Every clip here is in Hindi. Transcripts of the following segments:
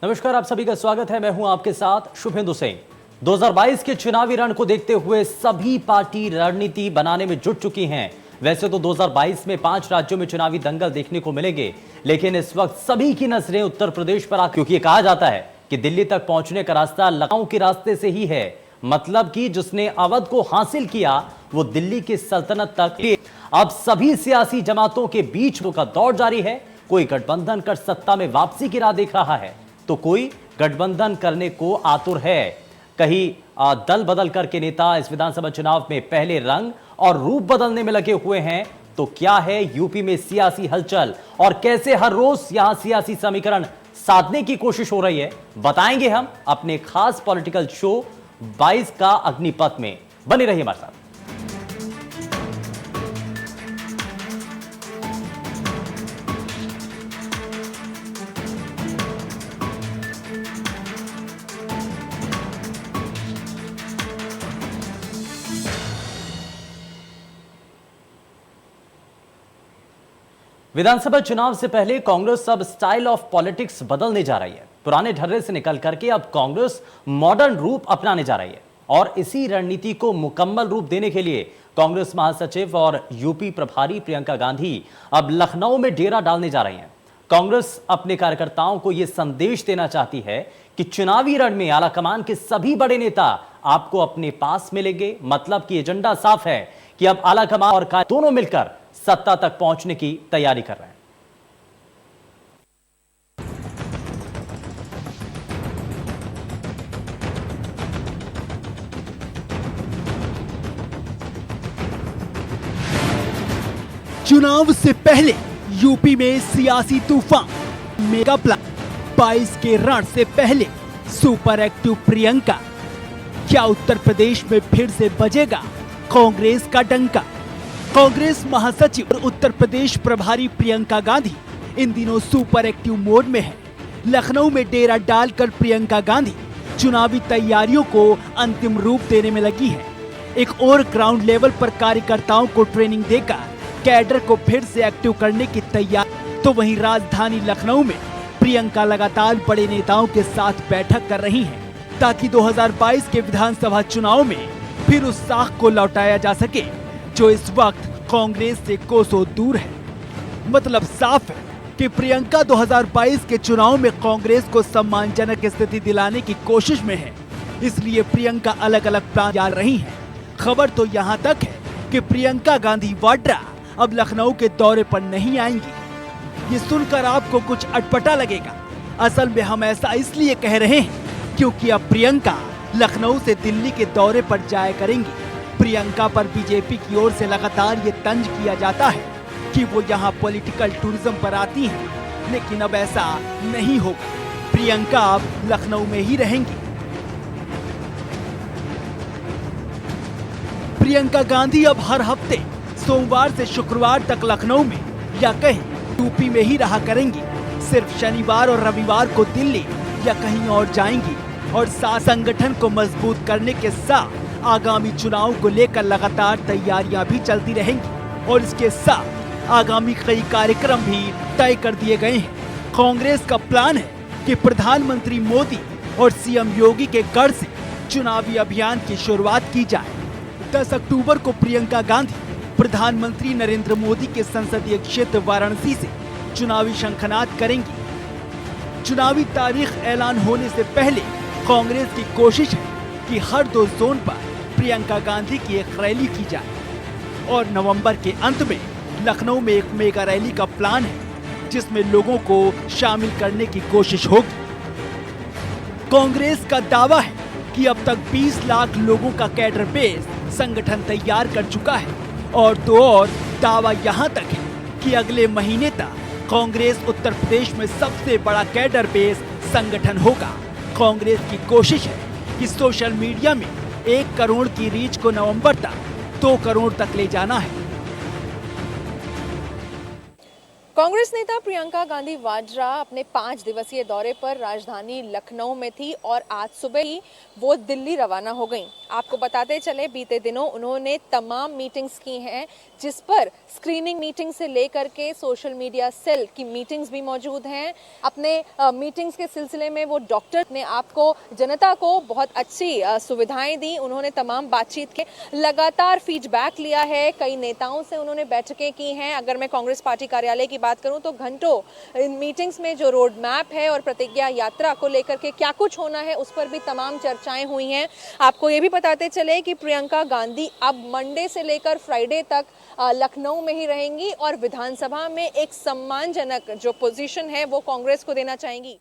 नमस्कार, आप सभी का स्वागत है। मैं हूं आपके साथ शुभेंदु सिंह। 2022 के चुनावी रण को देखते हुए सभी पार्टी रणनीति बनाने में जुट चुकी हैं। वैसे तो 2022 में 5 राज्यों में चुनावी दंगल देखने को मिलेंगे, लेकिन इस वक्त सभी की नजरें उत्तर प्रदेश पर क्योंकि कहा जाता है कि दिल्ली तक पहुंचने का रास्ता लखनऊ के रास्ते से ही है। मतलब कि जिसने अवध को हासिल किया वो दिल्ली की सल्तनत तक। अब सभी सियासी जमातों के बीच का दौर जारी है। कोई गठबंधन कर सत्ता में वापसी की राह देख रहा है तो कोई गठबंधन करने को आतुर है। कहीं दल बदल करके नेता इस विधानसभा चुनाव में पहले रंग और रूप बदलने में लगे हुए हैं। तो क्या है यूपी में सियासी हलचल और कैसे हर रोज यहां सियासी समीकरण साधने की कोशिश हो रही है, बताएंगे हम अपने खास पॉलिटिकल शो 22 का अग्निपथ में। बने रहिए हमारे साथ। विधानसभा चुनाव से पहले कांग्रेस अब स्टाइल ऑफ पॉलिटिक्स बदलने जा रही है। पुराने ढर्रे से निकल करके अब कांग्रेस मॉडर्न रूप अपनाने जा रही है और इसी रणनीति को मुकम्मल रूप देने के लिए कांग्रेस महासचिव और यूपी प्रभारी प्रियंका गांधी अब लखनऊ में डेरा डालने जा रही हैं। कांग्रेस अपने कार्यकर्ताओं को यह संदेश देना चाहती है कि चुनावी रण में आलाकमान के सभी बड़े नेता आपको अपने पास मिलेंगे। मतलब कि एजेंडा साफ है कि अब आलाकमान और दोनों मिलकर सत्ता तक पहुंचने की तैयारी कर रहे हैं। चुनाव से पहले यूपी में सियासी तूफान, मेगा प्लान। 22 के रण से पहले सुपर एक्टिव प्रियंका। क्या उत्तर प्रदेश में फिर से बजेगा कांग्रेस का डंका? कांग्रेस महासचिव और उत्तर प्रदेश प्रभारी प्रियंका गांधी इन दिनों सुपर एक्टिव मोड में है। लखनऊ में डेरा डालकर प्रियंका गांधी चुनावी तैयारियों को अंतिम रूप देने में लगी है। एक और ग्राउंड लेवल पर कार्यकर्ताओं को ट्रेनिंग देकर कैडर को फिर से एक्टिव करने की तैयारी। तो वहीं राजधानी लखनऊ में प्रियंका लगातार बड़े नेताओं के साथ बैठक कर रही हैं ताकि 2022 के विधानसभा चुनाव में फिर उस साख को लौटाया जा सके जो इस वक्त कांग्रेस से कोसों दूर है। मतलब साफ है कि प्रियंका 2022 के चुनाव में कांग्रेस को सम्मानजनक स्थिति दिलाने की कोशिश में है, इसलिए प्रियंका अलग अलग प्लान डाल रही हैं। खबर तो यहाँ तक है कि प्रियंका गांधी वाड्रा अब लखनऊ के दौरे पर नहीं आएंगी। ये सुनकर आपको कुछ अटपटा लगेगा। असल में हम ऐसा इसलिए कह रहे हैं क्योंकि अब प्रियंका लखनऊ से दिल्ली के दौरे पर जाया करेंगी। प्रियंका पर बीजेपी की ओर से लगातार ये तंज किया जाता है कि वो यहाँ पॉलिटिकल टूरिज्म पर आती हैं, लेकिन अब ऐसा नहीं होगा। प्रियंका अब लखनऊ में ही रहेंगी। प्रियंका गांधी अब हर हफ्ते सोमवार से शुक्रवार तक लखनऊ में या कहीं यूपी में ही रहा करेंगी। सिर्फ शनिवार और रविवार को दिल्ली या कहीं और जाएंगी और साथ संगठन को मजबूत करने के साथ आगामी चुनाव को लेकर लगातार तैयारियां भी चलती रहेंगी और इसके साथ आगामी कई कार्यक्रम भी तय कर दिए गए हैं। कांग्रेस का प्लान है कि प्रधानमंत्री मोदी और सीएम योगी के गढ़ से चुनावी अभियान की शुरुआत की जाए। 10 अक्टूबर को प्रियंका गांधी प्रधानमंत्री नरेंद्र मोदी के संसदीय क्षेत्र वाराणसी से चुनावी शंखनाद करेंगी। चुनावी तारीख ऐलान होने से पहले कांग्रेस की कोशिश है कि हर 2 जोन पर प्रियंका गांधी की एक रैली की जाए और नवंबर के अंत में लखनऊ में एक मेगा रैली का प्लान है जिसमें लोगों को शामिल करने की कोशिश होगी। कांग्रेस का दावा है कि अब तक 20 लाख लोगों का कैडर बेस संगठन तैयार कर चुका है और तो और दावा यहां तक है कि अगले महीने तक कांग्रेस उत्तर प्रदेश में सबसे बड़ा कैडर बेस संगठन होगा। कांग्रेस की कोशिश है कि सोशल मीडिया में 1 करोड़ की रीच को नवंबर तक 2 करोड़ तक ले जाना है। कांग्रेस नेता प्रियंका गांधी वाड्रा अपने 5 दिवसीय दौरे पर राजधानी लखनऊ में थी और आज सुबह ही वो दिल्ली रवाना हो गईं। आपको बताते चले बीते दिनों उन्होंने तमाम मीटिंग्स की हैं, जिस पर स्क्रीनिंग मीटिंग से लेकर के सोशल मीडिया सेल की मीटिंग्स भी मौजूद हैं। अपने मीटिंग्स के सिलसिले में वो डॉक्टर ने आपको जनता को बहुत अच्छी सुविधाएं दी। उन्होंने तमाम बातचीत के लगातार फीडबैक लिया है। कई नेताओं से उन्होंने बैठकें की हैं। अगर मैं कांग्रेस पार्टी कार्यालय की बात करूं तो घंटों इन मीटिंग्स में जो रोड मैप है और प्रतिज्ञा यात्रा को लेकर के क्या कुछ होना है उस पर भी तमाम चर्चाएं हुई हैं। आपको ये भी बताते चले कि प्रियंका गांधी अब मंडे से लेकर फ्राइडे तक लखनऊ में ही रहेंगी और विधानसभा में एक सम्मानजनक जो पोजीशन है वो कांग्रेस को देना चाहेंगी।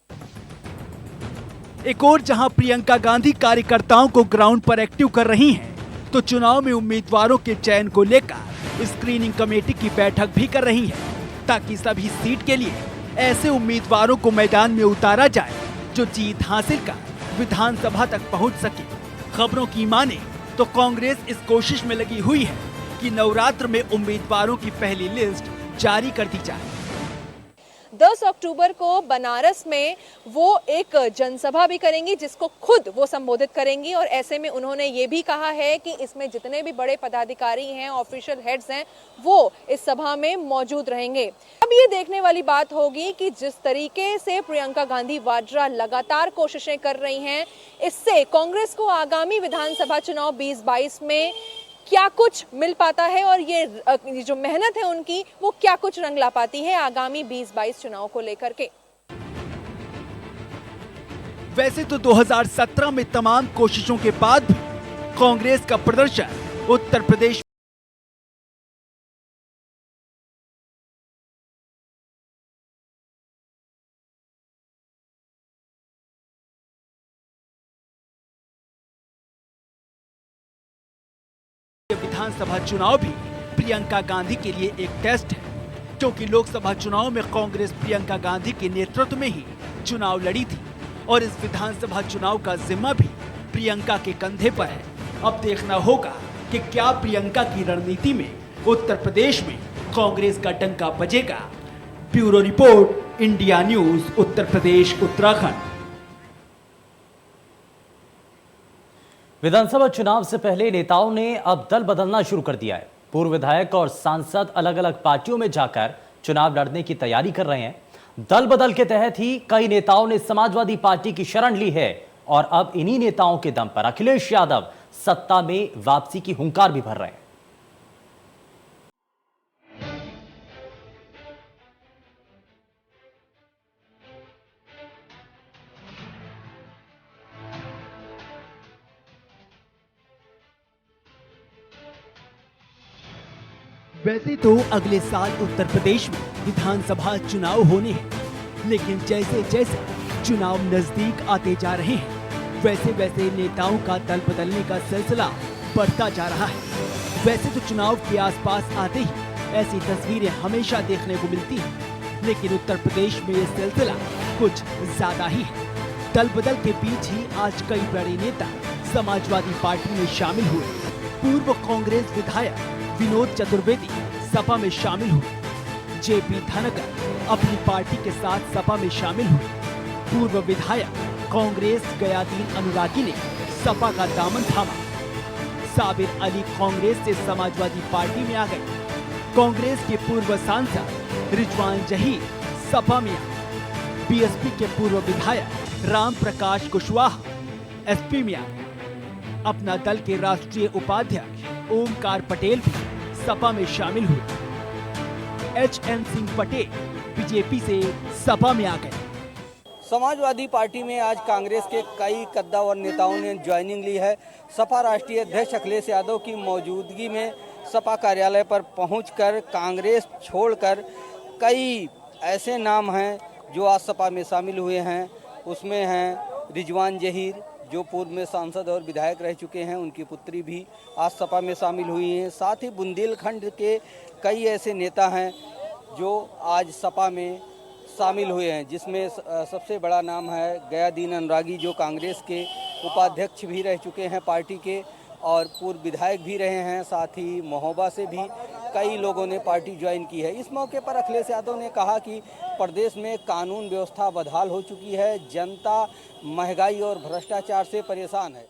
एक और जहां प्रियंका गांधी कार्यकर्ताओं को ग्राउंड पर एक्टिव कर रही हैं, तो चुनाव में उम्मीदवारों के चयन को लेकर स्क्रीनिंग कमेटी की बैठक भी कर रही है, ताकि सभी सीट के लिए ऐसे उम्मीदवारों को मैदान में उतारा जाए जो जीत हासिल कर विधानसभा तक पहुंच सके। खबरों की माने तो कांग्रेस इस कोशिश में लगी हुई है कि नवरात्र में उम्मीदवारों की पहली लिस्ट जारी कर दी जाए। 10 अक्टूबर को बनारस में वो एक जनसभा भी करेंगी, जिसको खुद वो संबोधित करेंगी और ऐसे में उन्होंने ये भी कहा है कि इसमें जितने भी बड़े पदाधिकारी हैं, ऑफिशियल हेड्स हैं, वो इस सभा में मौजूद रहेंगे। अब ये देखने वाली बात होगी कि जिस तरीके से प्रियंका गांधी वाड्रा लगातार कोशिशें कर रही हैं, इससे कांग्रेस को आगामी विधानसभा चुनाव 2022 में क्या कुछ मिल पाता है और ये जो मेहनत है उनकी वो क्या कुछ रंग ला पाती है आगामी 2022 चुनाव को लेकर के। वैसे तो 2017 में तमाम कोशिशों के बाद भी कांग्रेस का प्रदर्शन उत्तर प्रदेश विधानसभा चुनाव भी प्रियंका गांधी के लिए एक टेस्ट है, क्योंकि लोकसभा चुनाव में कांग्रेस प्रियंका गांधी के नेतृत्व में ही चुनाव लड़ी थी और इस विधानसभा चुनाव का जिम्मा भी प्रियंका के कंधे पर है। अब देखना होगा कि क्या प्रियंका की रणनीति में उत्तर प्रदेश में कांग्रेस का डंका बजेगा। Bureau report, India news, Uttar Pradesh, Uttarakhand. विधानसभा चुनाव से पहले नेताओं ने अब दल बदलना शुरू कर दिया है। पूर्व विधायक और सांसद अलग अलग पार्टियों में जाकर चुनाव लड़ने की तैयारी कर रहे हैं। दल बदल के तहत ही कई नेताओं ने समाजवादी पार्टी की शरण ली है और अब इन्हीं नेताओं के दम पर अखिलेश यादव सत्ता में वापसी की हुंकार भी भर रहे हैं। वैसे तो अगले साल उत्तर प्रदेश में विधानसभा चुनाव होने हैं, लेकिन जैसे जैसे चुनाव नजदीक आते जा रहे हैं, वैसे वैसे नेताओं का दल बदलने का सिलसिला बढ़ता जा रहा है। वैसे तो चुनाव के आसपास आते ही ऐसी तस्वीरें हमेशा देखने को मिलती हैं, लेकिन उत्तर प्रदेश में ये सिलसिला कुछ ज्यादा ही है। दल बदल के बीच ही आज कई बड़े नेता समाजवादी पार्टी में शामिल हुए। पूर्व कांग्रेस विधायक विनोद चतुर्वेदी सपा में शामिल हुए। जेपी धनखड़ अपनी पार्टी के साथ सपा में शामिल हुए। पूर्व विधायक कांग्रेस गयादीन अनुरागी ने सपा का दामन थामा। साबिर अली कांग्रेस से समाजवादी पार्टी में आ गए। कांग्रेस के पूर्व सांसद रिजवान जहीर सपा में आ गए। बीएसपी के पूर्व विधायक राम प्रकाश कुशवाहा एसपी में आ गए। अपना दल के राष्ट्रीय उपाध्यक्ष ओमकार पटेल भी सपा में शामिल हुए। एचएन सिंह पटेल बीजेपी से सपा में आ गए। समाजवादी पार्टी में आज कांग्रेस के कई कद्दावर नेताओं ने ज्वाइनिंग ली है। सपा राष्ट्रीय अध्यक्ष अखिलेश यादव की मौजूदगी में सपा कार्यालय पर पहुंचकर कांग्रेस छोड़कर कई ऐसे नाम हैं जो आज सपा में शामिल हुए हैं। उसमें हैं रिजवान जहीर, जो पूर्व में सांसद और विधायक रह चुके हैं, उनकी पुत्री भी आज सपा में शामिल हुई हैं। साथ ही बुंदेलखंड के कई ऐसे नेता हैं जो आज सपा में शामिल हुए हैं, जिसमें सबसे बड़ा नाम है गयादीन अनुरागी, जो कांग्रेस के उपाध्यक्ष भी रह चुके हैं पार्टी के और पूर्व विधायक भी रहे हैं। साथ ही महोबा से भी कई लोगों ने पार्टी ज्वाइन की है। इस मौके पर अखिलेश यादव ने कहा कि प्रदेश में कानून व्यवस्था बदहाल हो चुकी है, जनता महंगाई और भ्रष्टाचार से परेशान है।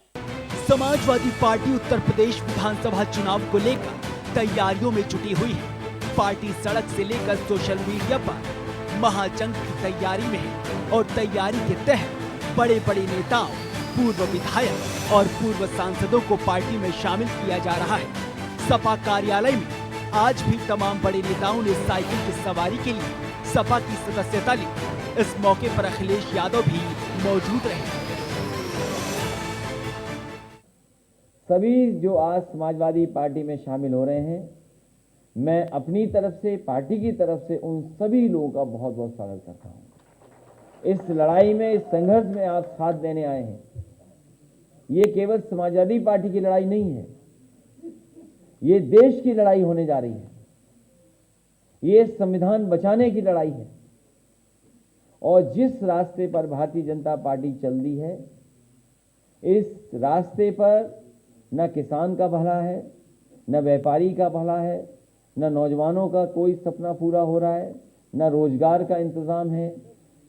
समाजवादी पार्टी उत्तर प्रदेश विधानसभा चुनाव को लेकर तैयारियों में जुटी हुई है। पार्टी सड़क से लेकर सोशल मीडिया पर महाजंग की तैयारी में है और तैयारी के तहत बड़े बड़े नेताओं, पूर्व विधायक और पूर्व सांसदों को पार्टी में शामिल किया जा रहा है। सपा कार्यालय में आज भी तमाम बड़े नेताओं ने साइकिल की सवारी के लिए सपा की सदस्यता ली। इस मौके पर अखिलेश यादव भी मौजूद रहे। सभी जो आज समाजवादी पार्टी में शामिल हो रहे हैं, मैं अपनी तरफ से, पार्टी की तरफ से उन सभी लोगों का बहुत बहुत स्वागत करता हूं। इस लड़ाई में, इस संघर्ष में आप साथ देने आए हैं। ये केवल समाजवादी पार्टी की लड़ाई नहीं है, ये देश की लड़ाई होने जा रही है। ये संविधान बचाने की लड़ाई है और जिस रास्ते पर भारतीय जनता पार्टी चल रही है, इस रास्ते पर न किसान का भला है, न व्यापारी का भला है, न नौजवानों का कोई सपना पूरा हो रहा है, न रोजगार का इंतजाम है।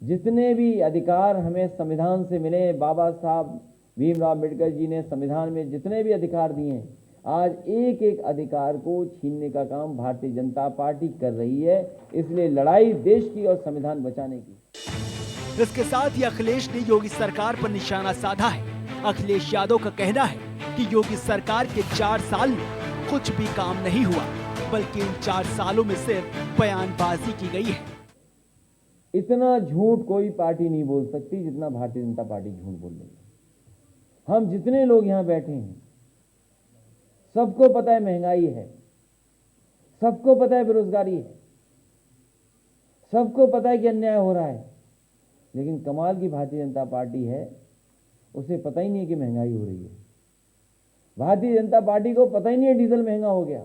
जितने भी अधिकार हमें संविधान से मिले, बाबा साहब भीमराव अम्बेडकर जी ने संविधान में जितने भी अधिकार दिए हैं, आज एक एक अधिकार को छीनने का काम भारतीय जनता पार्टी कर रही है। इसलिए लड़ाई देश की और संविधान बचाने की। इसके साथ ही अखिलेश ने योगी सरकार पर निशाना साधा है। अखिलेश यादव का कहना है कि योगी सरकार के 4 साल में कुछ भी काम नहीं हुआ, बल्कि इन 4 सालों में सिर्फ बयानबाजी की गई है। इतना झूठ कोई पार्टी नहीं बोल सकती जितना भारतीय जनता पार्टी झूठ बोल रही है। हम जितने लोग यहाँ बैठे हैं, सबको पता है महंगाई है, सबको पता है बेरोजगारी है, सबको पता है कि अन्याय हो रहा है। लेकिन कमाल की भारतीय जनता पार्टी है, उसे पता ही नहीं है कि महंगाई हो रही है। भारतीय जनता पार्टी को पता ही नहीं है डीजल महंगा हो गया।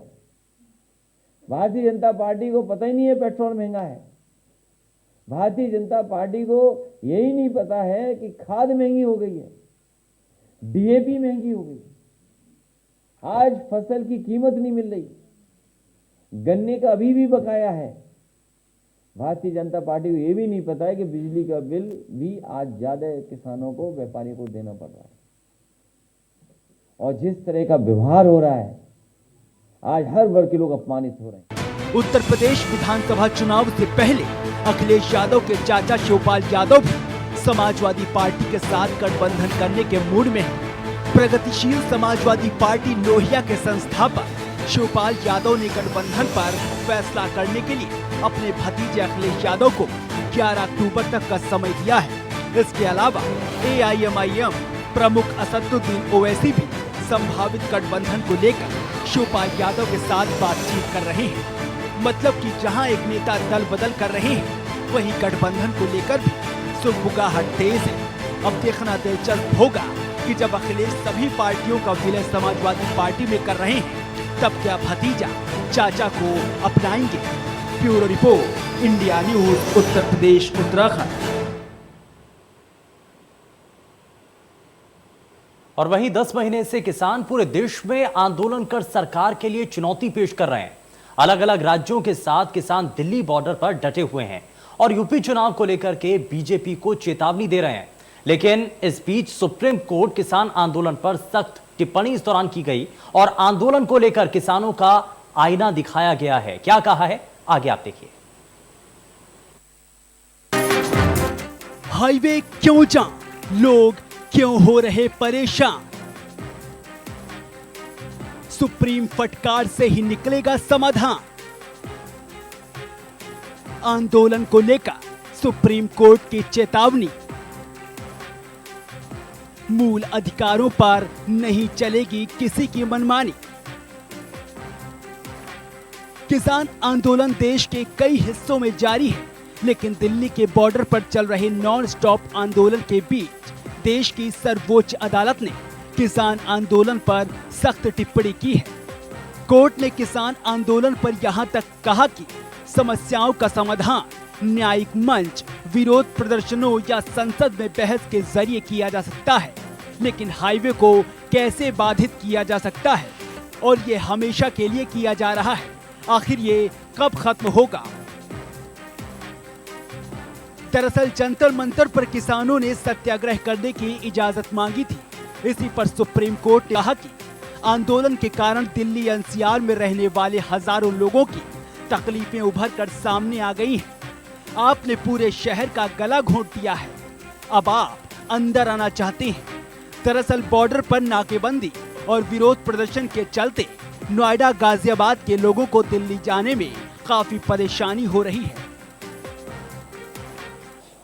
भारतीय जनता पार्टी को पता ही नहीं है पेट्रोल महंगा है। भारतीय जनता पार्टी को यही नहीं पता है कि खाद महंगी हो गई है, डीएपी महंगी हो गई, आज फसल की कीमत नहीं मिल रही, गन्ने का अभी भी बकाया है। भारतीय जनता पार्टी को यह भी नहीं पता है कि बिजली का बिल भी आज ज्यादा किसानों को, व्यापारियों को देना पड़ रहा है। और जिस तरह का व्यवहार हो रहा है, आज हर वर्ग के लोग अपमानित हो रहे हैं। उत्तर प्रदेश विधानसभा चुनाव से पहले अखिलेश यादव के चाचा शिवपाल यादव भी समाजवादी पार्टी के साथ गठबंधन करने के मूड में हैं। प्रगतिशील समाजवादी पार्टी लोहिया के संस्थापक शिवपाल यादव ने गठबंधन पर फैसला करने के लिए अपने भतीजे अखिलेश यादव को 11 अक्टूबर तक का समय दिया है। इसके अलावा AIMIM प्रमुख असदुद्दीन ओवैसी भी संभावित गठबंधन को लेकर शिवपाल यादव के साथ बातचीत कर रहे हैं। मतलब कि जहां एक नेता दल बदल कर रहे हैं, वहीं गठबंधन को लेकर भी सुगबुगाहट तेज है। अब देखना दिलचस्प होगा कि जब अखिलेश सभी पार्टियों का विलय समाजवादी पार्टी में कर रहे हैं, तब क्या भतीजा चाचा को अपनाएंगे। Bureau report, India news, Uttar Pradesh, Uttarakhand. और वहीं 10 महीने से किसान पूरे देश में आंदोलन कर सरकार के लिए चुनौती पेश कर रहे हैं। अलग अलग राज्यों के साथ किसान दिल्ली बॉर्डर पर डटे हुए हैं और यूपी चुनाव को लेकर के बीजेपी को चेतावनी दे रहे हैं। लेकिन इस बीच सुप्रीम कोर्ट किसान आंदोलन पर सख्त टिप्पणी इस दौरान की गई और आंदोलन को लेकर किसानों का आईना दिखाया गया है। क्या कहा है, आगे आप देखिए। हाईवे क्यों जाम, लोग क्यों हो रहे परेशान? सुप्रीम फटकार से ही निकलेगा समाधान। आंदोलन को लेकर सुप्रीम कोर्ट की चेतावनी। मूल अधिकारों पर नहीं चलेगी किसी की मनमानी। किसान आंदोलन देश के कई हिस्सों में जारी है, लेकिन दिल्ली के बॉर्डर पर चल रहे नॉन स्टॉप आंदोलन के बीच देश की सर्वोच्च अदालत ने किसान आंदोलन पर सख्त टिप्पणी की है। कोर्ट ने किसान आंदोलन पर यहां तक कहा कि समस्याओं का समाधान न्यायिक मंच, विरोध प्रदर्शनों या संसद में बहस के जरिए किया जा सकता है, लेकिन हाईवे को कैसे बाधित किया जा सकता है और ये हमेशा के लिए किया जा रहा है। आखिर ये कब खत्म होगा? दरअसल जंतर मंतर पर किसानों ने सत्याग्रह करने की इजाजत मांगी थी। इसी पर सुप्रीम कोर्ट ने कहा कि आंदोलन के कारण दिल्ली एनसीआर में रहने वाले हजारों लोगों की तकलीफें उभर कर सामने आ गई हैं। आपने पूरे शहर का गला घोंट दिया है, अब आप अंदर आना चाहते हैं। दरअसल बॉर्डर पर नाकेबंदी और विरोध प्रदर्शन के चलते नोएडा गाजियाबाद के लोगों को दिल्ली जाने में काफी परेशानी हो रही है।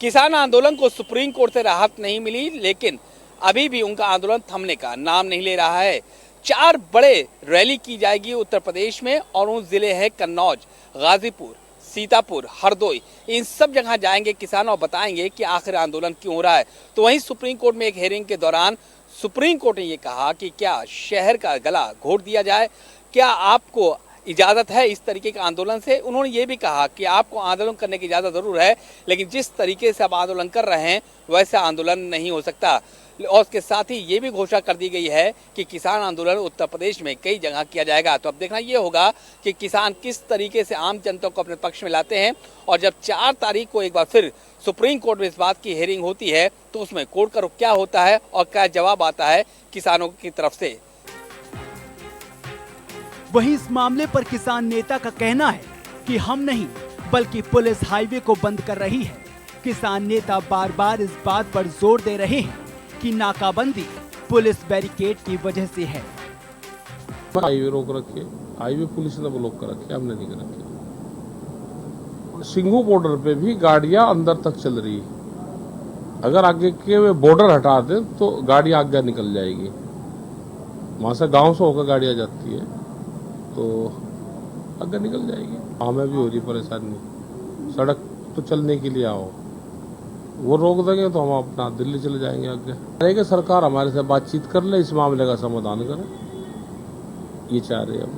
किसान आंदोलन को सुप्रीम कोर्ट से राहत नहीं मिली, लेकिन अभी भी उनका आंदोलन थमने का नाम नहीं ले रहा है। 4 बड़े रैली की जाएगी उत्तर प्रदेश में और उन जिले हैं कन्नौज, गाजीपुर, सीतापुर, हरदोई। इन सब जगह जाएंगे किसान और बताएंगे कि आखिर आंदोलन क्यों हो रहा है। तो वहीं सुप्रीम कोर्ट में एक हेयरिंग के दौरान सुप्रीम कोर्ट ने ये कहा कि क्या शहर का गला घोट दिया जाए, क्या आपको इजाज़त है इस तरीके के आंदोलन से। उन्होंने ये भी कहा कि आपको आंदोलन करने की इजाज़त ज़रूर है, लेकिन जिस तरीके से आप आंदोलन कर रहे हैं वैसा आंदोलन नहीं हो सकता। और उसके साथ ही ये भी घोषणा कर दी गई है कि किसान आंदोलन उत्तर प्रदेश में कई जगह किया जाएगा। तो अब देखना ये होगा कि किसान किस तरीके से आम जनता को अपने पक्ष में लाते हैं। और जब 4 तारीख को एक बार फिर सुप्रीम कोर्ट में इस बात की हेयरिंग होती है तो उसमें कोर्ट का रुख क्या होता है और क्या जवाब आता है किसानों की तरफ से। वहीं इस मामले पर किसान नेता का कहना है कि हम नहीं बल्कि पुलिस हाईवे को बंद कर रही है। किसान नेता बार बार इस बात पर जोर दे रहे हैं कि नाकाबंदी पुलिस बैरिकेड की वजह से है। हाईवे रोक रखे, हाईवे पुलिस ने ब्लॉक कर रखे, हमने नहीं कर रखे। सिंघू बॉर्डर पे भी गाड़ियां अंदर तक चल रही है। अगर आगे के बॉर्डर हटा दें तो गाड़ियां आगे निकल जाएगी। वहां से गांव से होकर गाड़ियां जाती है तो आगे निकल जाएगी। हमें भी हो रही परेशानी, सड़क तो चलने के लिए आओ, वो रोक देंगे तो हम अपना दिल्ली चले जाएंगे। आगे सरकार हमारे से बातचीत कर ले, इस मामले का समाधान करे, ये चाह रहे हैं हम।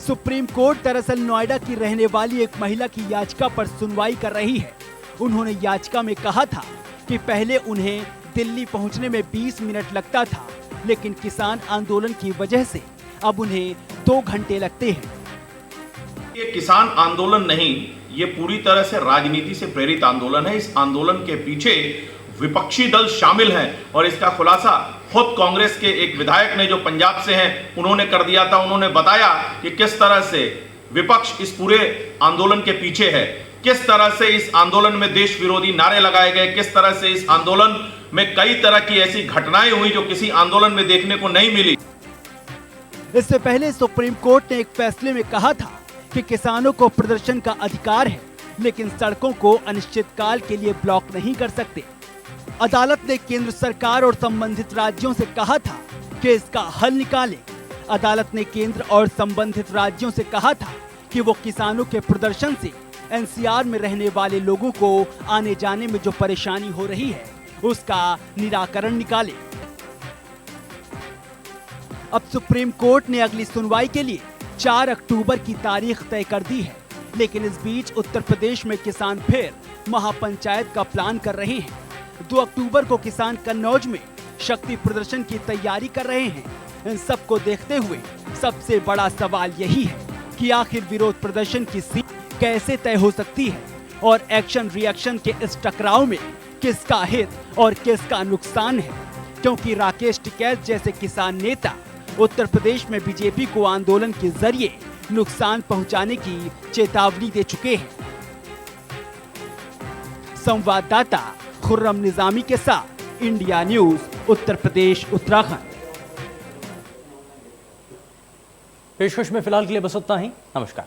सुप्रीम कोर्ट दरअसल नोएडा की रहने वाली एक महिला की याचिका पर सुनवाई कर रही है। उन्होंने याचिका में कहा था कि पहले उन्हें दिल्ली पहुंचने में 20 मिनट लगता था, लेकिन किसान आंदोलन की वजह से अब उन्हें 2 घंटे लगते हैं। ये किसान आंदोलन नहीं, ये पूरी तरह से राजनीति से प्रेरित आंदोलन है। इस आंदोलन के पीछे विपक्षी दल शामिल हैं और इसका खुलासा खुद कांग्रेस के एक विधायक ने जो पंजाब से हैं उन्होंने कर दिया था। उन्होंने बताया कि किस तरह से विपक्ष इस पूरे आंदोलन के पीछे है, किस तरह से इस आंदोलन में देश विरोधी नारे लगाए गए, किस तरह से इस आंदोलन में कई तरह की ऐसी घटनाएं हुई जो किसी आंदोलन में देखने को नहीं मिली। इससे पहले सुप्रीम कोर्ट ने एक फैसले में कहा था कि किसानों को प्रदर्शन का अधिकार है, लेकिन सड़कों को अनिश्चितकाल के लिए ब्लॉक नहीं कर सकते। अदालत ने केंद्र सरकार और संबंधित राज्यों से कहा था कि इसका हल निकाले। अदालत ने केंद्र और संबंधित राज्यों से कहा था कि वो किसानों के प्रदर्शन से एनसीआर में रहने वाले लोगों को आने जाने में जो परेशानी हो रही है उसका निराकरण निकाले। अब सुप्रीम कोर्ट ने अगली सुनवाई के लिए 4 अक्टूबर की तारीख तय कर दी है, लेकिन इस बीच उत्तर प्रदेश में किसान फिर महापंचायत का प्लान कर रहे हैं। 2 अक्टूबर को किसान कन्नौज में शक्ति प्रदर्शन की तैयारी कर रहे हैं। इन सब को देखते हुए सबसे बड़ा सवाल यही है कि आखिर विरोध प्रदर्शन की सीट कैसे तय हो सकती है और एक्शन रिएक्शन के इस टकराव में किसका हित और किसका नुकसान है, क्योंकि राकेश टिकैत जैसे किसान नेता उत्तर प्रदेश में बीजेपी को आंदोलन के जरिए नुकसान पहुंचाने की चेतावनी दे चुके हैं। संवाददाता खुर्रम निजामी के साथ इंडिया न्यूज, उत्तर प्रदेश, उत्तराखंड। पेशकश में फिलहाल के लिए बस उतना ही। नमस्कार।